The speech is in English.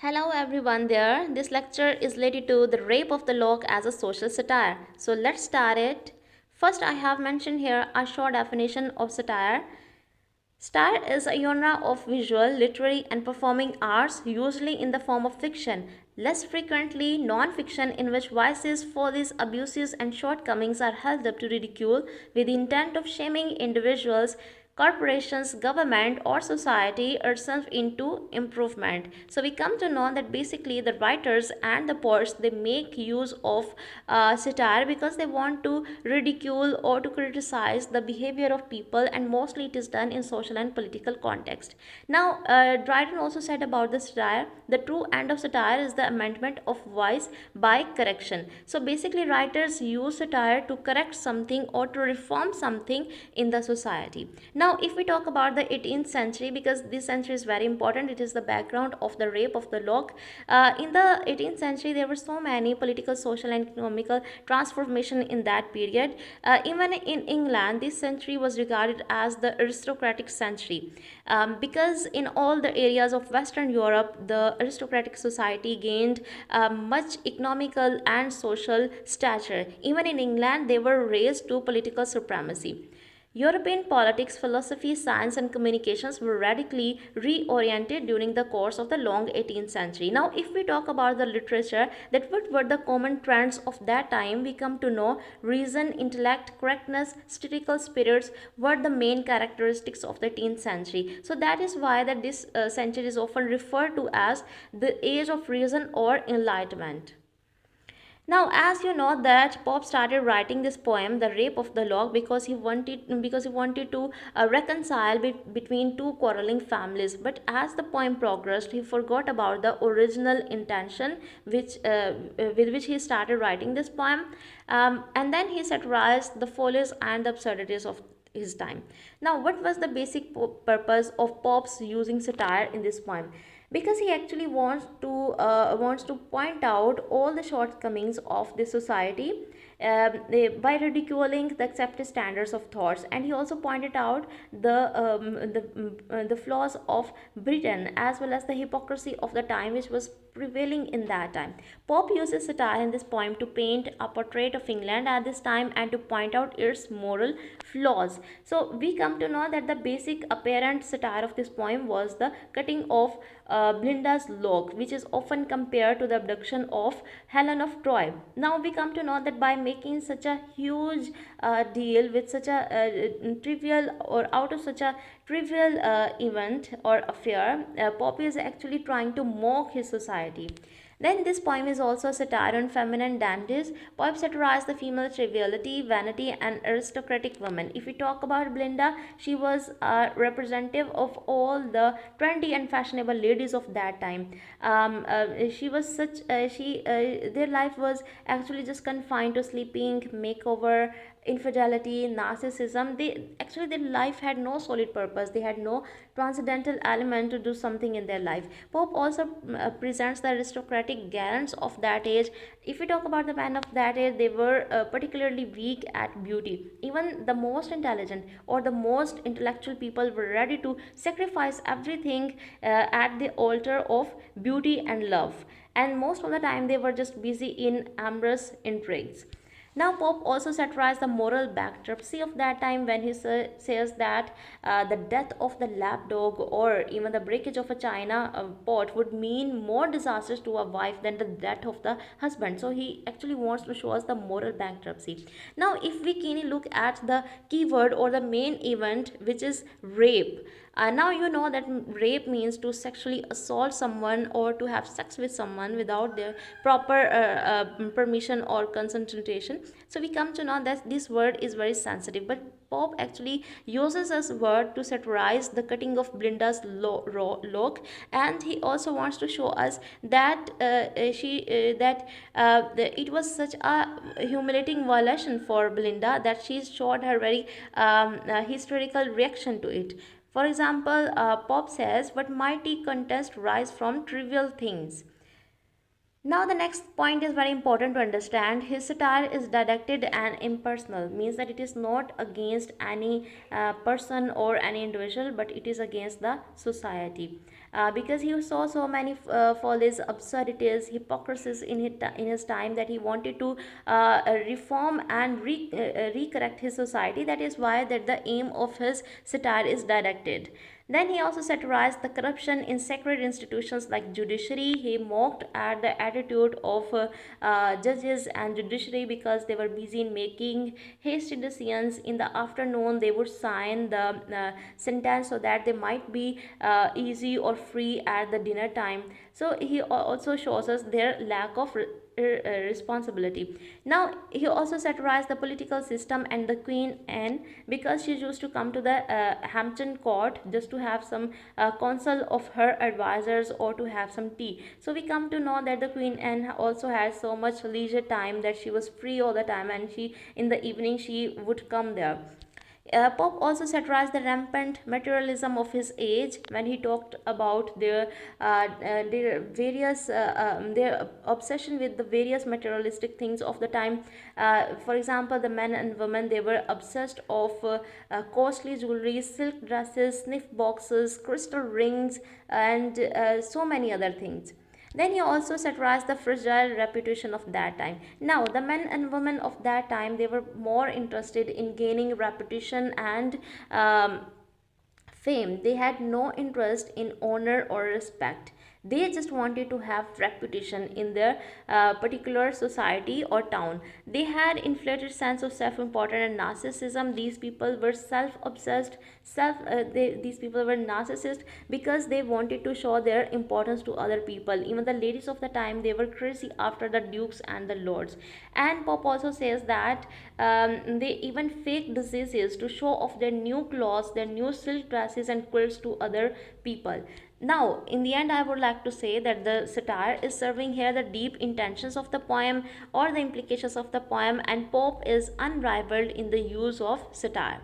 Hello everyone there. This lecture is related to the rape of the lock as a social satire. So let's start it. First, I have mentioned here a short definition of satire. Satire is a genre of visual, literary, and performing arts, usually in the form of fiction, less frequently non fiction, in which vices, follies, abuses, and shortcomings are held up to ridicule with the intent of shaming individuals, corporations, government, or society itself into improvement. So we come to know that basically the writers and the poets they make use of satire because they want to ridicule or to criticize the behavior of people, and mostly it is done in social and political context. Now, Dryden also said about the satire, the true end of satire is the amendment of vice by correction. So basically, writers use satire to correct something or to reform something in the society. Now, if we talk about the 18th century, because this century is very important, it is the background of the rape of the lock. In the 18th century, there were so many political, social, and economical transformation in that period. Even in England, this century was regarded as the aristocratic century, because in all the areas of Western Europe, the aristocratic society gained much economical and social stature. Even in England, they were raised to political supremacy. European politics, philosophy, science, and communications were radically reoriented during the course of the long 18th century. Now, if we talk about the literature, that what were the common trends of that time, we come to know reason, intellect, correctness, satirical spirits were the main characteristics of the 18th century. So that is why that this century is often referred to as the age of reason or enlightenment. Now, as you know that Pope started writing this poem, "The Rape of the Lock," because he wanted to reconcile between two quarreling families. But as the poem progressed, he forgot about the original intention, with which he started writing this poem, and then he satirized the follies and the absurdities of his time. Now, what was the basic purpose of Pope's using satire in this poem? Because he actually wants to point out all the shortcomings of the society, by ridiculing the accepted standards of thoughts, and he also pointed out the flaws of Britain as well as the hypocrisy of the time which was prevailing in that time. Pope uses satire in this poem to paint a portrait of England at this time and to point out its moral flaws. So we come to know that the basic apparent satire of this poem was the cutting of Blinda's lock, which is often compared to the abduction of Helen of Troy. Now we come to know that by making such a huge deal with such a trivial, or out of such a trivial event or affair, Poppy is actually trying to mock his society. Then this poem is also a satire on feminine dandies. Pope satirized the female triviality, vanity, and aristocratic women. If we talk about Belinda, she was a representative of all the trendy and fashionable ladies of that time. She was such she Their life was actually just confined to sleeping, makeover, infidelity, narcissism. Their life had no solid purpose. They had no transcendental element to do something in their life. Pope also presents the aristocratic gallants of that age. If we talk about the men of that age, they were particularly weak at beauty. Even the most intelligent or the most intellectual people were ready to sacrifice everything at the altar of beauty and love. And most of the time, they were just busy in amorous intrigues. Now, Pope also satirized the moral bankruptcy of that time when he says that the death of the lapdog or even the breakage of a china pot would mean more disasters to a wife than the death of the husband. So he actually wants to show us the moral bankruptcy. Now, if we keenly look at the keyword or the main event, which is rape. Now you know that rape means to sexually assault someone or to have sex with someone without their proper permission or consentation. So we come to know that this word is very sensitive, but Pope actually uses this word to satirize the cutting of Blinda's lock, and he also wants to show us that it was such a humiliating violation for Belinda that she showed her very hysterical reaction to it. For example, Pop says, "But mighty contest rise from trivial things." Now, the next point is very important to understand. His satire is directed and impersonal, means that it is not against any person or any individual, but it is against the society. because he saw so many follies, absurdities, hypocrisies in his time, that he wanted to reform and recorrect his society. That is why that the aim of his satire is directed. Then he also satirized the corruption in sacred institutions like judiciary. He mocked at the attitude of judges and judiciary because they were busy in making hasty decisions. In the afternoon, they would sign the sentence so that they might be easy or free at the dinner time. So he also shows us their lack of responsibility. Now he also satirized the political system and the Queen Anne, because she used to come to the Hampton court just to have some counsel of her advisors or to have some tea. So we come to know that the Queen Anne also had so much leisure time, that she was free all the time, and she in the evening she would come there. Pope also satirized the rampant materialism of his age when he talked about their various their obsession with the various materialistic things of the time. For example, the men and women, they were obsessed of costly jewelry, silk dresses, snuff boxes, crystal rings, and so many other things. Then he also satirized the fragile reputation of that time. Now, the men and women of that time, they were more interested in gaining reputation and fame. They had no interest in honor or respect. They just wanted to have reputation in their particular society or town. They had inflated sense of self-importance and narcissism. These people were self-obsessed, these people were narcissists because they wanted to show their importance to other people. Even the ladies of the time, they were crazy after the dukes and the lords. And Pop also says that they even fake diseases to show off their new clothes, their new silk dresses and quilts to other people. Now, in the end, I would like to say that the satire is serving here the deep intentions of the poem or the implications of the poem, and Pope is unrivaled in the use of satire.